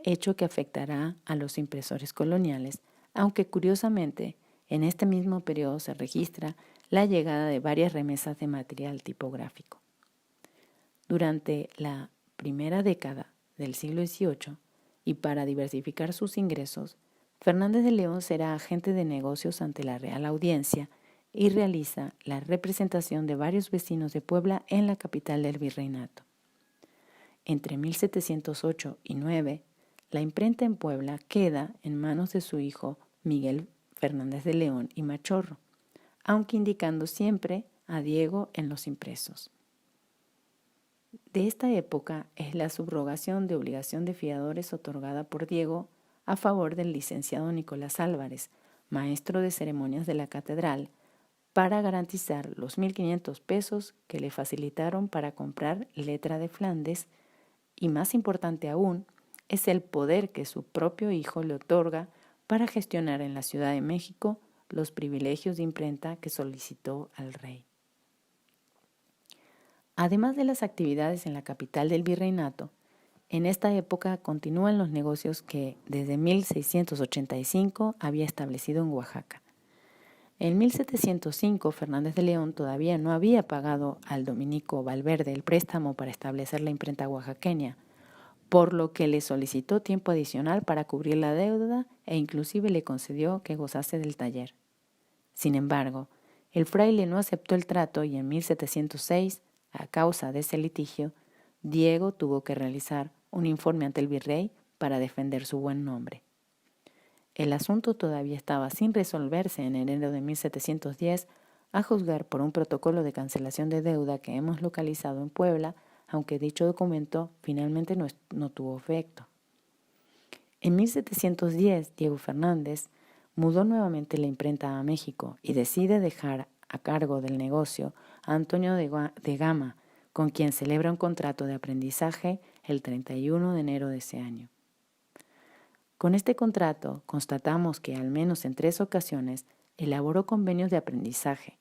hecho que afectará a los impresores coloniales, aunque curiosamente en este mismo periodo se registra la llegada de varias remesas de material tipográfico. Durante la primera década del siglo XVIII, y para diversificar sus ingresos, Fernández de León será agente de negocios ante la Real Audiencia y realiza la representación de varios vecinos de Puebla en la capital del virreinato. Entre 1708 y 9, la imprenta en Puebla queda en manos de su hijo Miguel Fernández de León y Machorro, aunque indicando siempre a Diego en los impresos. De esta época es la subrogación de obligación de fiadores otorgada por Diego a favor del licenciado Nicolás Álvarez, maestro de ceremonias de la catedral, para garantizar los 1,500 pesos que le facilitaron para comprar letra de Flandes, y más importante aún, es el poder que su propio hijo le otorga para gestionar en la Ciudad de México los privilegios de imprenta que solicitó al rey. Además de las actividades en la capital del virreinato, en esta época continúan los negocios que desde 1685 había establecido en Oaxaca. En 1705, Fernández de León todavía no había pagado al dominico Valverde el préstamo para establecer la imprenta oaxaqueña, por lo que le solicitó tiempo adicional para cubrir la deuda e inclusive le concedió que gozase del taller. Sin embargo, el fraile no aceptó el trato y en 1706, a causa de ese litigio, Diego tuvo que realizar un informe ante el virrey para defender su buen nombre. El asunto todavía estaba sin resolverse en enero de 1710, a juzgar por un protocolo de cancelación de deuda que hemos localizado en Puebla, aunque dicho documento finalmente no tuvo efecto. En 1710, Diego Fernández mudó nuevamente la imprenta a México y decide dejar a cargo del negocio a Antonio de Gama, con quien celebra un contrato de aprendizaje el 31 de enero de ese año. Con este contrato constatamos que al menos en 3 ocasiones elaboró convenios de aprendizaje,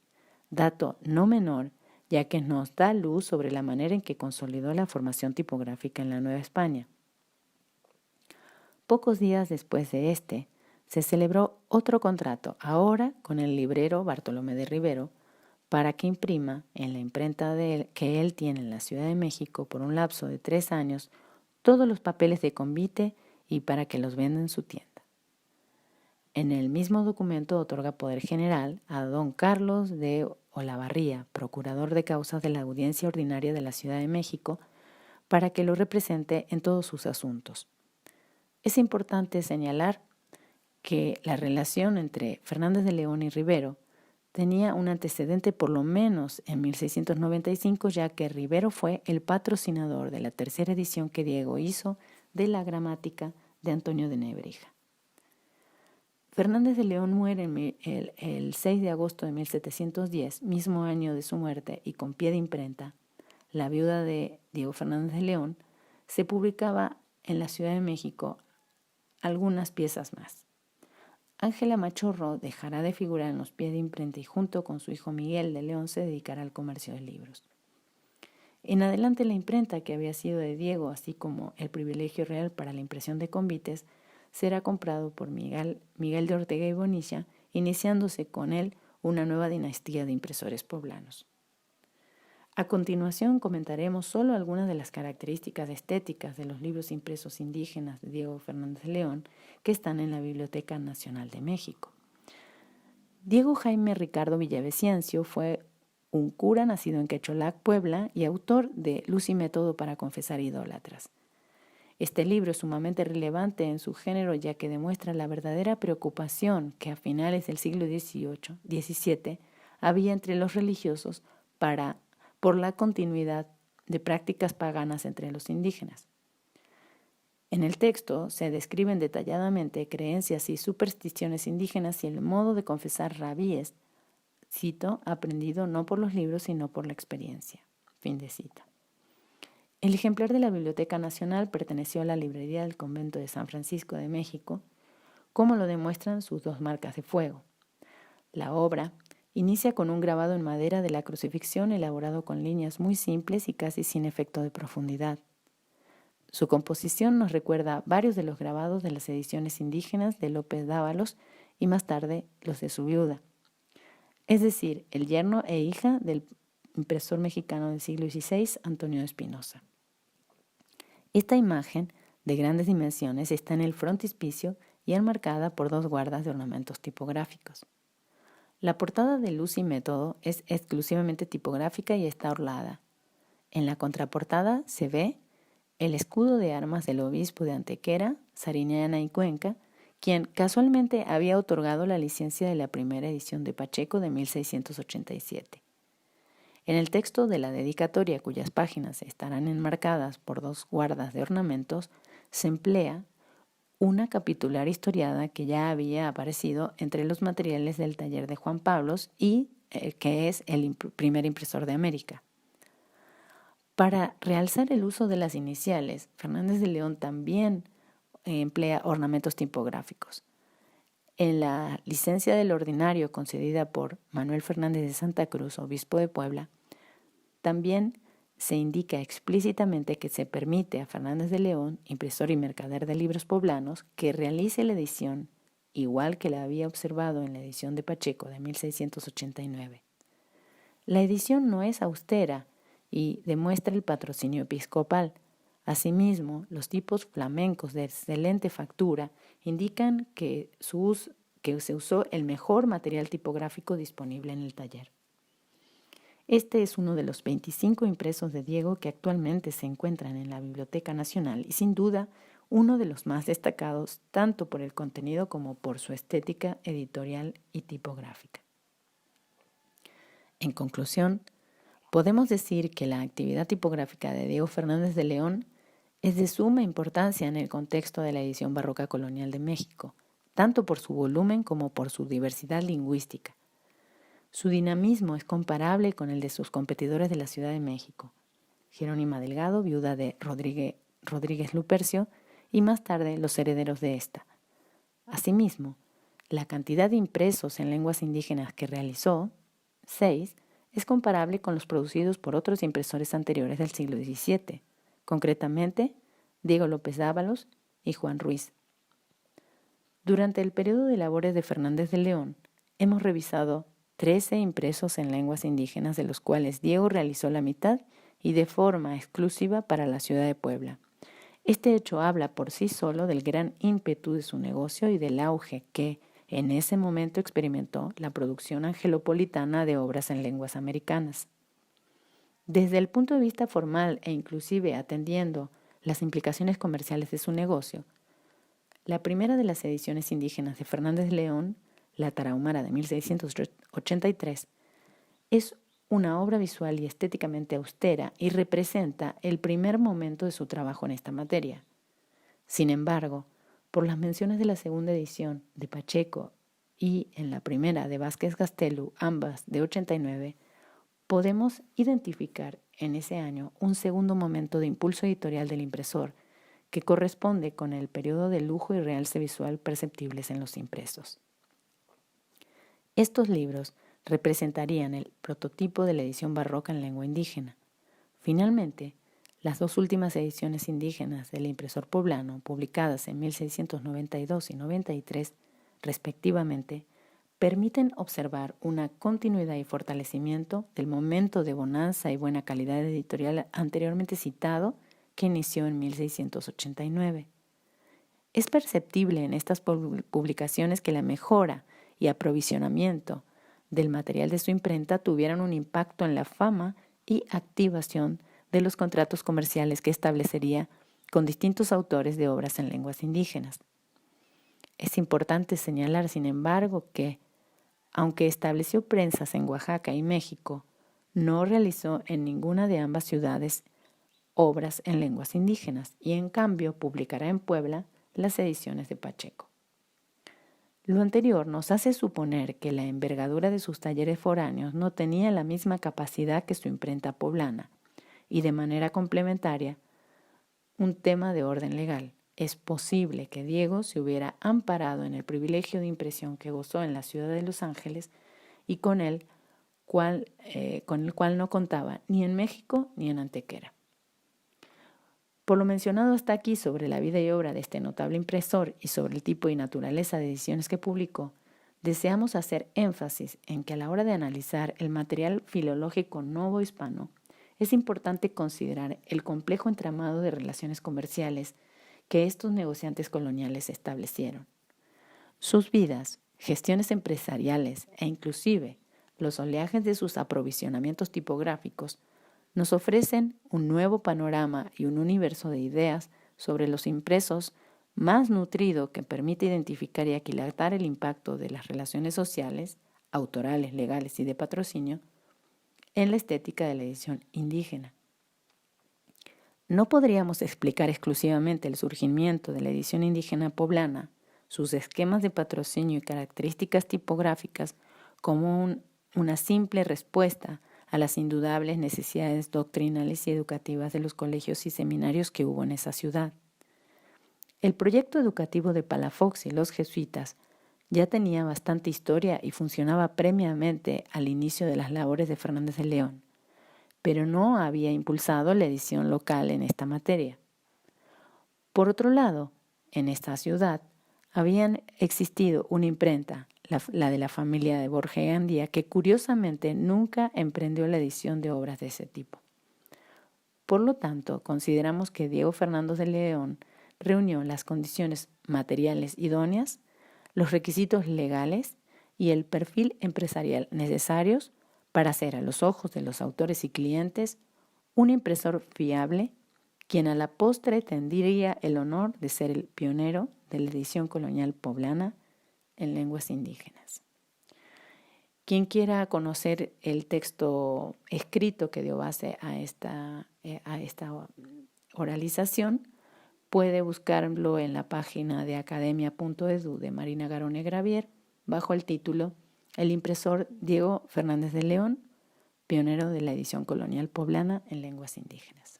dato no menor ya que nos da luz sobre la manera en que consolidó la formación tipográfica en la Nueva España. Pocos días después de este, se celebró otro contrato, ahora con el librero Bartolomé de Rivero, para que imprima en la imprenta que él tiene en la Ciudad de México por un lapso de 3 años todos los papeles de convite y para que los venda en su tienda. En el mismo documento otorga poder general a don Carlos de Olavarría, procurador de causas de la Audiencia Ordinaria de la Ciudad de México, para que lo represente en todos sus asuntos. Es importante señalar que la relación entre Fernández de León y Rivero tenía un antecedente por lo menos en 1695, ya que Rivero fue el patrocinador de la tercera edición que Diego hizo de la gramática de Antonio de Nebrija. Fernández de León muere el 6 de agosto de 1710, mismo año de su muerte, y con pie de imprenta, La viuda de Diego Fernández de León, se publicaba en la Ciudad de México algunas piezas más. Ángela Machorro dejará de figurar en los pies de imprenta y junto con su hijo Miguel de León se dedicará al comercio de libros. En adelante la imprenta, que había sido de Diego, así como el privilegio real para la impresión de convites, será comprado por Miguel de Ortega y Bonilla, iniciándose con él una nueva dinastía de impresores poblanos. A continuación comentaremos solo algunas de las características estéticas de los libros impresos indígenas de Diego Fernández de León que están en la Biblioteca Nacional de México. Diego Jaime Ricardo Villavicencio fue un cura nacido en Quecholac, Puebla, y autor de Luz y Método para confesar idólatras. Este libro es sumamente relevante en su género ya que demuestra la verdadera preocupación que a finales del siglo XVII había entre los religiosos por la continuidad de prácticas paganas entre los indígenas. En el texto se describen detalladamente creencias y supersticiones indígenas y el modo de confesar rabíes, cito, aprendido no por los libros sino por la experiencia. Fin de cita. El ejemplar de la Biblioteca Nacional perteneció a la librería del Convento de San Francisco de México, como lo demuestran sus dos marcas de fuego. La obra inicia con un grabado en madera de la crucifixión elaborado con líneas muy simples y casi sin efecto de profundidad. Su composición nos recuerda varios de los grabados de las ediciones indígenas de López Dávalos y más tarde los de su viuda, es decir, el yerno e hija del impresor mexicano del siglo XVI, Antonio de Espinosa. Esta imagen, de grandes dimensiones, está en el frontispicio y enmarcada por dos guardas de ornamentos tipográficos. La portada de Luz y Método es exclusivamente tipográfica y está orlada. En la contraportada se ve el escudo de armas del obispo de Antequera, Sariñana y Cuenca, quien casualmente había otorgado la licencia de la primera edición de Pacheco de 1687. En el texto de la dedicatoria, cuyas páginas estarán enmarcadas por dos guardas de ornamentos, se emplea una capitular historiada que ya había aparecido entre los materiales del taller de Juan Pablos y que es el primer impresor de América. Para realzar el uso de las iniciales, Fernández de León también emplea ornamentos tipográficos. En la licencia del ordinario concedida por Manuel Fernández de Santa Cruz, obispo de Puebla, también se indica explícitamente que se permite a Fernández de León, impresor y mercader de libros poblanos, que realice la edición igual que la había observado en la edición de Pacheco de 1689. La edición no es austera y demuestra el patrocinio episcopal. Asimismo, los tipos flamencos de excelente factura indican que se usó el mejor material tipográfico disponible en el taller. Este es uno de los 25 impresos de Diego que actualmente se encuentran en la Biblioteca Nacional y sin duda uno de los más destacados tanto por el contenido como por su estética editorial y tipográfica. En conclusión, podemos decir que la actividad tipográfica de Diego Fernández de León es de suma importancia en el contexto de la edición barroca colonial de México, tanto por su volumen como por su diversidad lingüística. Su dinamismo es comparable con el de sus competidores de la Ciudad de México, Jerónima Delgado, viuda de Rodríguez Lupercio, y más tarde los herederos de esta. Asimismo, la cantidad de impresos en lenguas indígenas que realizó, 6, es comparable con los producidos por otros impresores anteriores del siglo XVII, concretamente Diego López Dávalos y Juan Ruiz. Durante el periodo de labores de Fernández de León, hemos revisado 13 impresos en lenguas indígenas, de los cuales Diego realizó la mitad y de forma exclusiva para la ciudad de Puebla. Este hecho habla por sí solo del gran ímpetu de su negocio y del auge que, en ese momento, experimentó la producción angelopolitana de obras en lenguas americanas. Desde el punto de vista formal e inclusive atendiendo las implicaciones comerciales de su negocio, la primera de las ediciones indígenas de Fernández de León, La Tarahumara de 1683, es una obra visual y estéticamente austera y representa el primer momento de su trabajo en esta materia. Sin embargo, por las menciones de la segunda edición de Pacheco y en la primera de Vázquez Gastelu, ambas de 89, podemos identificar en ese año un segundo momento de impulso editorial del impresor que corresponde con el periodo de lujo y realce visual perceptibles en los impresos. Estos libros representarían el prototipo de la edición barroca en lengua indígena. Finalmente, las dos últimas ediciones indígenas del impresor poblano, publicadas en 1692 y 93, respectivamente, permiten observar una continuidad y fortalecimiento del momento de bonanza y buena calidad editorial anteriormente citado, que inició en 1689. Es perceptible en estas publicaciones que la mejora y aprovisionamiento del material de su imprenta tuvieran un impacto en la fama y activación de los contratos comerciales que establecería con distintos autores de obras en lenguas indígenas. Es importante señalar, sin embargo, que, aunque estableció prensas en Oaxaca y México, no realizó en ninguna de ambas ciudades obras en lenguas indígenas y, en cambio, publicará en Puebla las ediciones de Pacheco. Lo anterior nos hace suponer que la envergadura de sus talleres foráneos no tenía la misma capacidad que su imprenta poblana y, de manera complementaria, un tema de orden legal. Es posible que Diego se hubiera amparado en el privilegio de impresión que gozó en la ciudad de Los Ángeles y con el cual no contaba ni en México ni en Antequera. Por lo mencionado hasta aquí sobre la vida y obra de este notable impresor y sobre el tipo y naturaleza de ediciones que publicó, deseamos hacer énfasis en que a la hora de analizar el material filológico novohispano, es importante considerar el complejo entramado de relaciones comerciales que estos negociantes coloniales establecieron. Sus vidas, gestiones empresariales e inclusive los oleajes de sus aprovisionamientos tipográficos nos ofrecen un nuevo panorama y un universo de ideas sobre los impresos más nutrido que permite identificar y aquilatar el impacto de las relaciones sociales, autorales, legales y de patrocinio en la estética de la edición indígena. No podríamos explicar exclusivamente el surgimiento de la edición indígena poblana, sus esquemas de patrocinio y características tipográficas como una simple respuesta a las indudables necesidades doctrinales y educativas de los colegios y seminarios que hubo en esa ciudad. El proyecto educativo de Palafox y los jesuitas ya tenía bastante historia y funcionaba previamente al inicio de las labores de Fernández de León, pero no había impulsado la edición local en esta materia. Por otro lado, en esta ciudad habían existido una imprenta, la de la familia de Borja y Gandía, que curiosamente nunca emprendió la edición de obras de ese tipo. Por lo tanto, consideramos que Diego Fernández de León reunió las condiciones materiales idóneas, los requisitos legales y el perfil empresarial necesarios para ser, a los ojos de los autores y clientes, un impresor fiable, quien a la postre tendría el honor de ser el pionero de la edición colonial poblana en lenguas indígenas. Quien quiera conocer el texto escrito que dio base a esta oralización, puede buscarlo en la página de academia.edu de Marina Garone Gravier bajo el título El impresor Diego Fernández de León, pionero de la edición colonial poblana en lenguas indígenas.